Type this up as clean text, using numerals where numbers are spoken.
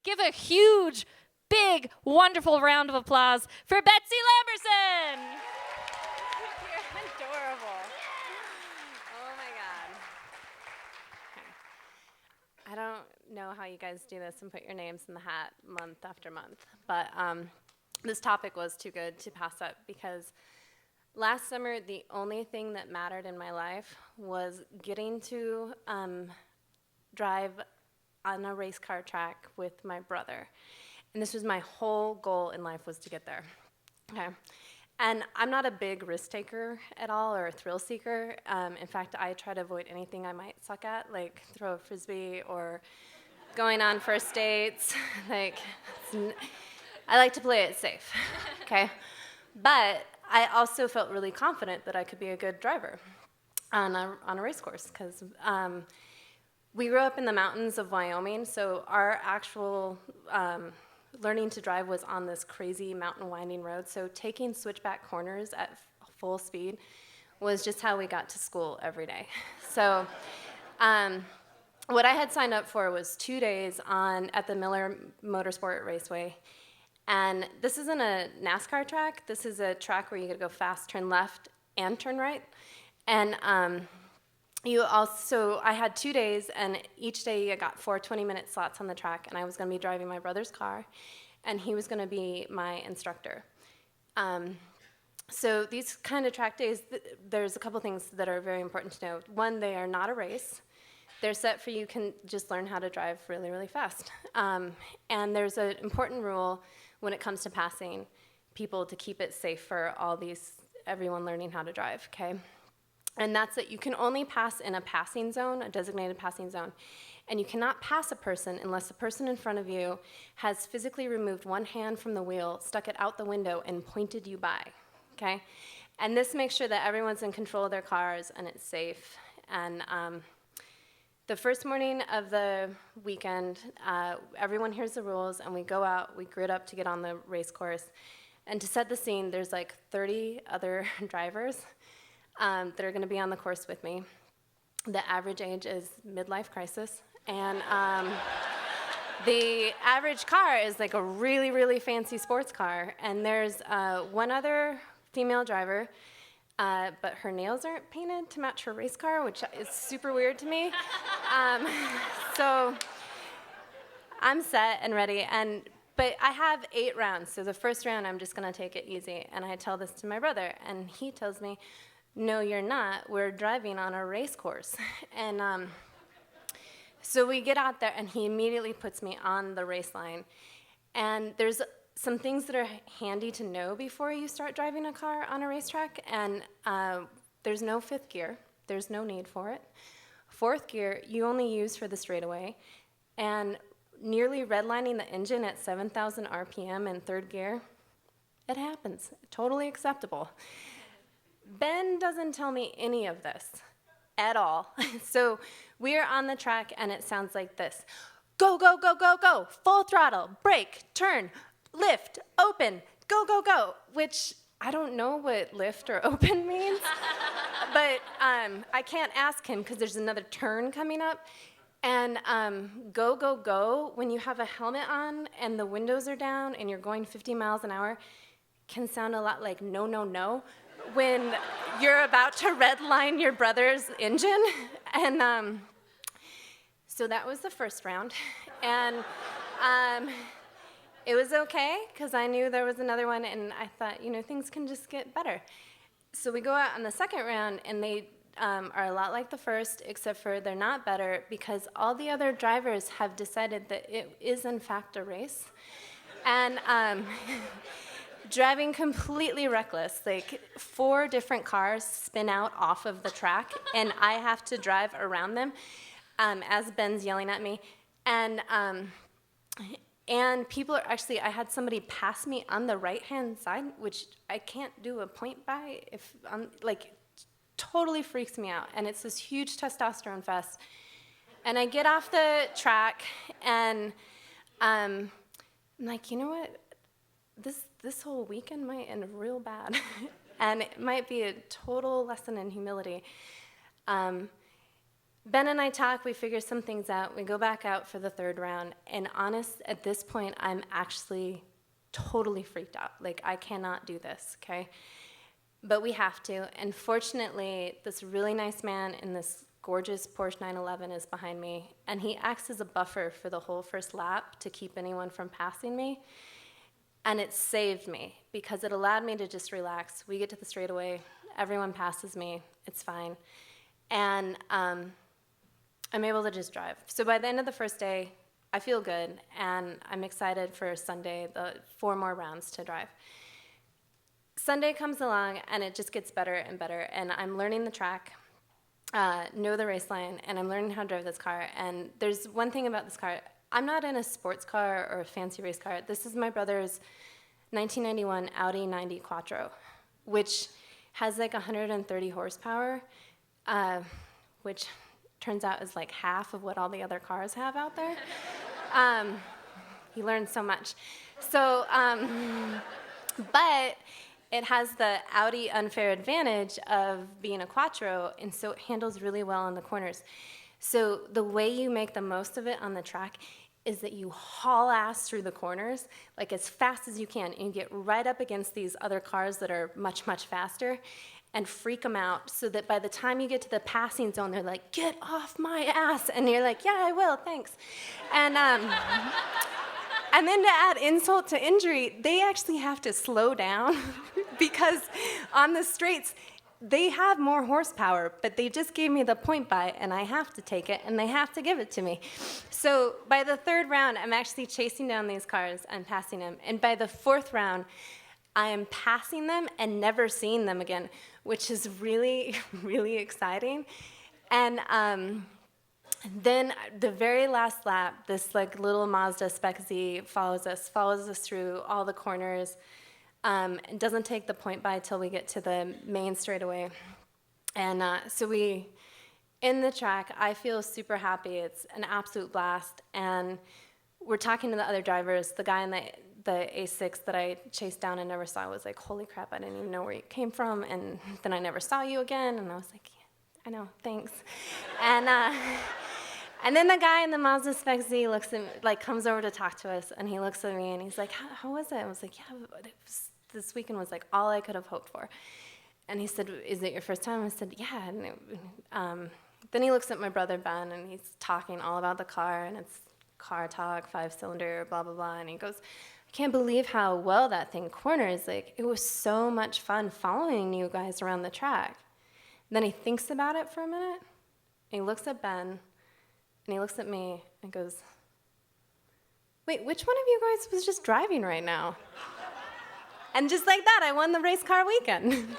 Give a huge, big, wonderful round of applause for Betsy Lamberson. You're adorable. Oh my God. Okay. I don't know how you guys do this and put your names in the hat month after month, but this topic was too good to pass up because last summer the only thing that mattered in my life was getting to drive on a race car track with my brother. And this was my whole goal in life, was to get there. Okay. And I'm not a big risk taker at all or a thrill seeker. In fact, I try to avoid anything I might suck at, like throw a frisbee or going on first dates. I like to play it safe, okay? But I also felt really confident that I could be a good driver on a race course, because we grew up in the mountains of Wyoming, so our actual learning to drive was on this crazy mountain winding road. So taking switchback corners at full speed was just how we got to school every day. So what I had signed up for was 2 days at the Miller Motorsport Raceway. And this isn't a NASCAR track. This is a track where you gotta go fast, turn left, and turn right. And I had 2 days, and each day I got 4 20-minute slots on the track, and I was gonna be driving my brother's car, and he was gonna be my instructor. So these kind of track days, there's a couple things that are very important to know. One, they are not a race. They're set for you can just learn how to drive really, really fast. And there's an important rule when it comes to passing people to keep it safe for everyone learning how to drive, okay? And that's that you can only pass in a passing zone, a designated passing zone. And you cannot pass a person unless the person in front of you has physically removed one hand from the wheel, stuck it out the window, and pointed you by, okay? And this makes sure that everyone's in control of their cars and it's safe. And the first morning of the weekend, everyone hears the rules, and we go out, we grid up to get on the race course. And to set the scene, there's like 30 other drivers that are gonna be on the course with me. The average age is midlife crisis, and the average car is like a really, really fancy sports car, and there's one other female driver, but her nails aren't painted to match her race car, which is super weird to me. So I'm set and ready, but I have 8 rounds, so the first round I'm just gonna take it easy, and I tell this to my brother, and he tells me, "No, you're not. We're driving on a race course." And so we get out there, and he immediately puts me on the race line. And there's some things that are handy to know before you start driving a car on a racetrack, and there's no 5th gear. There's no need for it. 4th gear, you only use for the straightaway. And nearly redlining the engine at 7,000 RPM in 3rd gear, it happens. Totally acceptable. Ben doesn't tell me any of this at all. So we're on the track, and it sounds like this. Go, go, go, go, go. Full throttle, brake, turn, lift, open, go, go, go. Which I don't know what lift or open means. But I can't ask him because there's another turn coming up. And go, go, go, when you have a helmet on and the windows are down and you're going 50 miles an hour, can sound a lot like no, no, no, when you're about to redline your brother's engine. And so that was the first round. And it was okay, because I knew there was another one, and I thought, things can just get better. So we go out on the second round, and they are a lot like the first, except for they're not better, because all the other drivers have decided that it is, in fact, a race. And driving completely reckless, like 4 different cars spin out off of the track, and I have to drive around them as Ben's yelling at me. And people are actually, I had somebody pass me on the right-hand side, which I can't do a point by, if I'm like, totally freaks me out. And it's this huge testosterone fest. And I get off the track, and I'm like, you know what? This whole weekend might end real bad. And it might be a total lesson in humility. Ben and I talk, we figure some things out, we go back out for the third round, and honest, at this point, I'm actually totally freaked out. Like, I cannot do this, okay? But we have to, and fortunately, this really nice man in this gorgeous Porsche 911 is behind me, and he acts as a buffer for the whole first lap to keep anyone from passing me. And it saved me because it allowed me to just relax. We get to the straightaway, everyone passes me, it's fine. And I'm able to just drive. So by the end of the first day, I feel good, and I'm excited for Sunday, the 4 more rounds to drive. Sunday comes along, and it just gets better and better, and I'm learning the track, know the race line, and I'm learning how to drive this car. And there's one thing about this car. I'm not in a sports car or a fancy race car. This is my brother's 1991 Audi 90 Quattro, which has like 130 horsepower, which turns out is like half of what all the other cars have out there. You learn so much. So, but it has the Audi unfair advantage of being a Quattro, and so it handles really well in the corners. So the way you make the most of it on the track is that you haul ass through the corners, like as fast as you can, and you get right up against these other cars that are much, much faster, and freak them out, so that by the time you get to the passing zone, they're like, "Get off my ass," and you're like, "Yeah, I will, thanks." And then to add insult to injury, they actually have to slow down because on the straights, they have more horsepower, but they just gave me the point buy, and I have to take it, and they have to give it to me. So by the third round, I'm actually chasing down these cars and passing them. And by the fourth round, I am passing them and never seeing them again, which is really, really exciting. And then the very last lap, this like little Mazda Spec Z follows us through all the corners. It doesn't take the point by till we get to the main straightaway. And so we, in the track, I feel super happy. It's an absolute blast. And we're talking to the other drivers. The guy in the A6 that I chased down and never saw was like, "Holy crap, I didn't even know where you came from. And then I never saw you again." And I was like, "Yeah, I know, thanks." And then the guy in the Mazda Spec Z looks at me, like comes over to talk to us, and he looks at me and he's like, how was it? I was like, "Yeah, this weekend was like all I could have hoped for." And he said, "Is it your first time?" I said, "Yeah." And then he looks at my brother Ben, and he's talking all about the car, and it's car talk, 5-cylinder, blah, blah, blah. And he goes, "I can't believe how well that thing corners. Like, it was so much fun following you guys around the track." And then he thinks about it for a minute, and he looks at Ben, and he looks at me and goes, "Wait, which one of you guys was just driving right now?" And just like that, I won the race car weekend.